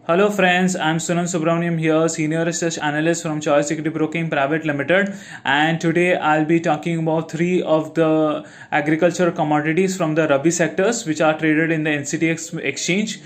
Hello friends, I'm Sunan Subramaniam here, Senior Research Analyst from Choice Equity Broking Private Limited, and today I'll be talking about three of the agricultural commodities from the Rabi sectors which are traded in the NCTX exchange.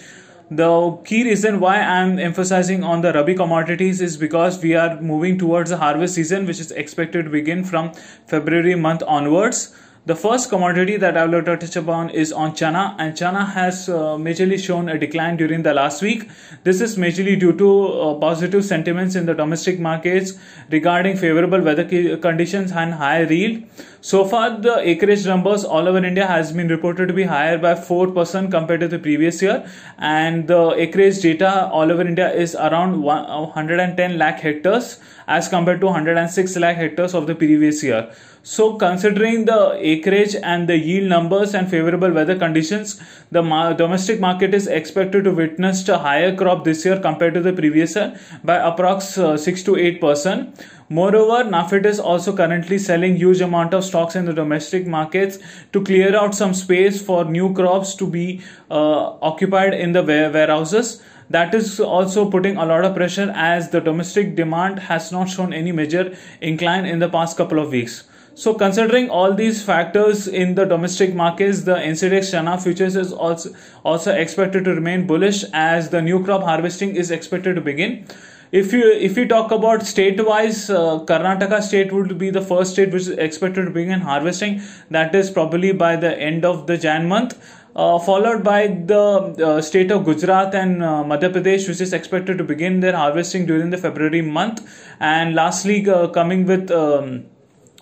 The key reason why I'm emphasizing on the Rabi commodities is because we are moving towards the harvest season, which is expected to begin from February month onwards. The first commodity that I would like to touch upon is on chana, and chana has majorly shown a decline during the last week. This is majorly due to positive sentiments in the domestic markets regarding favorable weather conditions and high yield. So far, the acreage numbers all over India has been reported to be higher by 4% compared to the previous year, and the acreage data all over India is around 110 lakh hectares as compared to 106 lakh hectares of the previous year. So considering the acreage and the yield numbers and favorable weather conditions, the domestic market is expected to witness a higher crop this year compared to the previous year by approx 6 to 8%. Moreover, NAFED is also currently selling huge amount of stocks in the domestic markets to clear out some space for new crops to be occupied in the warehouses. That is also putting a lot of pressure as the domestic demand has not shown any major incline in the past couple of weeks. So considering all these factors in the domestic markets, the NCDEX Chana futures is also expected to remain bullish as the new crop harvesting is expected to begin. If you talk about state-wise, Karnataka state would be the first state which is expected to begin harvesting. That is probably by the end of the Jan month. Followed by the state of Gujarat and Madhya Pradesh, which is expected to begin their harvesting during the February month. And lastly, coming with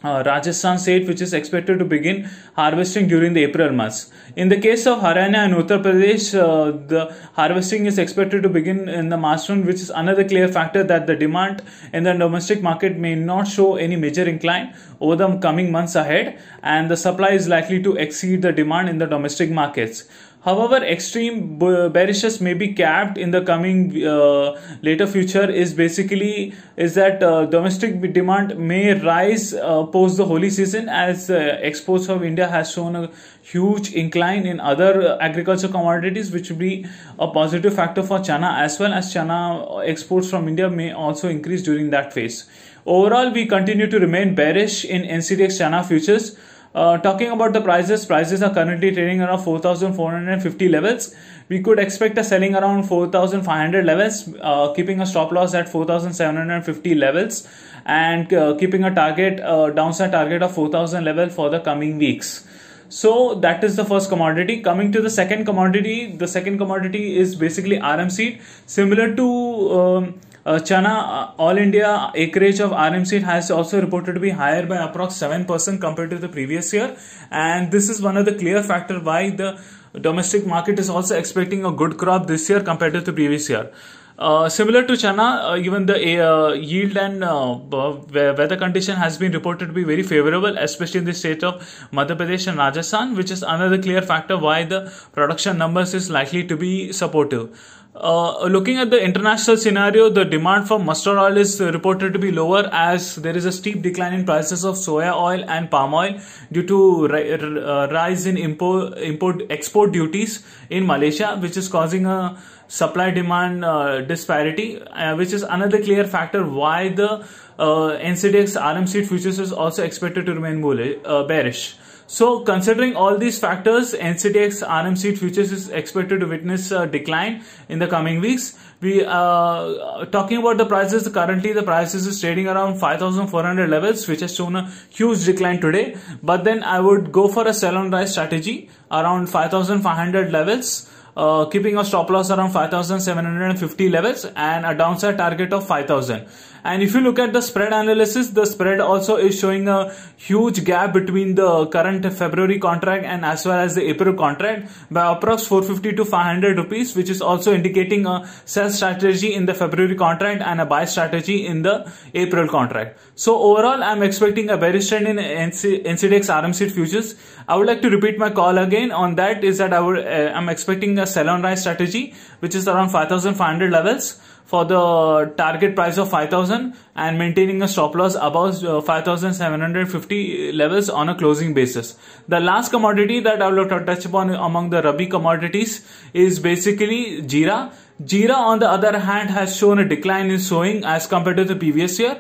Rajasthan state, which is expected to begin harvesting during the April months. In the case of Haryana and Uttar Pradesh, the harvesting is expected to begin in the March month, which is another clear factor that the demand in the domestic market may not show any major incline over the coming months ahead, and the supply is likely to exceed the demand in the domestic markets. However, extreme bearishness may be capped in the coming later future is that domestic demand may rise post the holy season as exports of India has shown a huge incline in other agricultural commodities, which will be a positive factor for chana, as well as chana exports from India may also increase during that phase. Overall, we continue to remain bearish in NCDEX chana futures. Talking about the prices are currently trading around 4,450 levels. We could expect a selling around 4,500 levels, keeping a stop loss at 4,750 levels, and keeping a target, downside target of 4,000 level for the coming weeks. So that is the first commodity. Coming to the second commodity is basically RM seed. Similar to chana, all India acreage of RM seed has also reported to be higher by approx 7% compared to the previous year, and this is one of the clear factor why the domestic market is also expecting a good crop this year compared to the previous year. Similar to chana, even the yield and weather condition has been reported to be very favorable, especially in the state of Madhya Pradesh and Rajasthan, which is another clear factor why the production numbers is likely to be supportive. Looking at the international scenario, the demand for mustard oil is reported to be lower as there is a steep decline in prices of soya oil and palm oil due to rise in export duties in Malaysia, which is causing a supply demand disparity, which is another clear factor why the NCDEX RM seed futures is also expected to remain bearish. So considering all these factors, NCDEX RM seed futures is expected to witness a decline in the coming weeks. We talking about the prices. Currently the prices is trading around 5,400 levels, which has shown a huge decline today. But then I would go for a sell on rise strategy around 5,500 levels, keeping a stop loss around 5,750 levels and a downside target of 5,000. And if you look at the spread analysis, the spread also is showing a huge gap between the current February contract and as well as the April contract by approx 450 to 500 rupees, which is also indicating a sell strategy in the February contract and a buy strategy in the April contract. So overall, I'm expecting a bearish trend in NCDEX RM seed futures. I would like to repeat my call again on that is that I'm expecting a sell on rise strategy, which is around 5,500 levels for the target price of 5,000, and maintaining a stop loss above 5,750 levels on a closing basis. The last commodity that I will touch upon among the Rabi commodities is basically Jeera. Jeera, on the other hand, has shown a decline in sowing as compared to the previous year,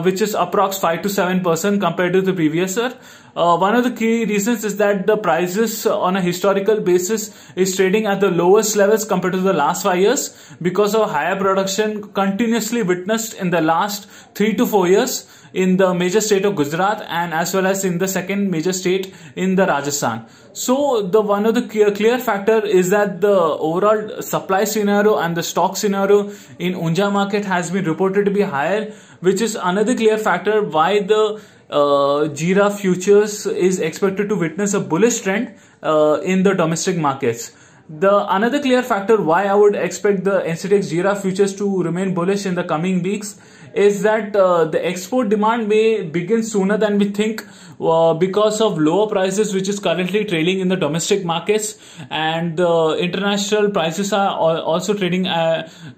which is approx 5 to 7% compared to the previous year. One of the key reasons is that the prices on a historical basis is trading at the lowest levels compared to the last 5 years because of higher production continuously witnessed in the last 3 to 4 years in the major state of Gujarat and as well as in the second major state in the Rajasthan. So the one of the clear factor is that the overall supply scenario and the stock scenario in Unja market has been reported to be higher, which is another clear factor why the Jeera futures is expected to witness a bullish trend in the domestic markets. Another clear factor why I would expect the NCDEX Jeera futures to remain bullish in the coming weeks is that the export demand may begin sooner than we think because of lower prices which is currently trading in the domestic markets, and the international prices are also trading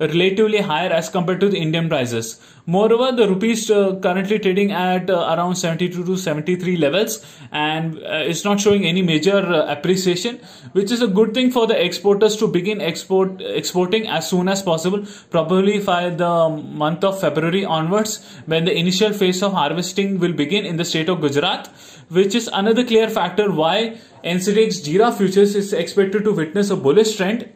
relatively higher as compared to the Indian prices. Moreover, the rupees currently trading at around 72 to 73 levels and it's not showing any major appreciation, which is a good thing for the exporters to begin exporting as soon as possible, probably by the month of February onwards, when the initial phase of harvesting will begin in the state of Gujarat, which is another clear factor why NCDEX Jeera futures is expected to witness a bullish trend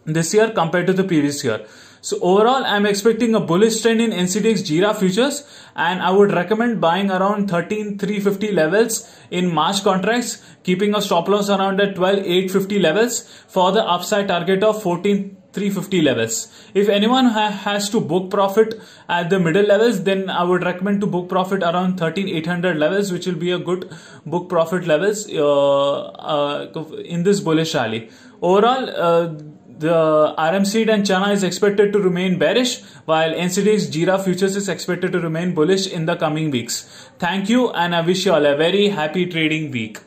this year compared to the previous year. So overall, I am expecting a bullish trend in NCDEX Jeera futures, and I would recommend buying around 13,350 levels in March contracts, keeping a stop loss around at 12,850 levels for the upside target of 14,350 levels. If anyone has to book profit at the middle levels, then I would recommend to book profit around 13,800 levels, which will be a good book profit levels in this bullish rally. Overall, the RM seed and Chana is expected to remain bearish, while NCDEX Jeera futures is expected to remain bullish in the coming weeks. Thank you, and I wish you all a very happy trading week.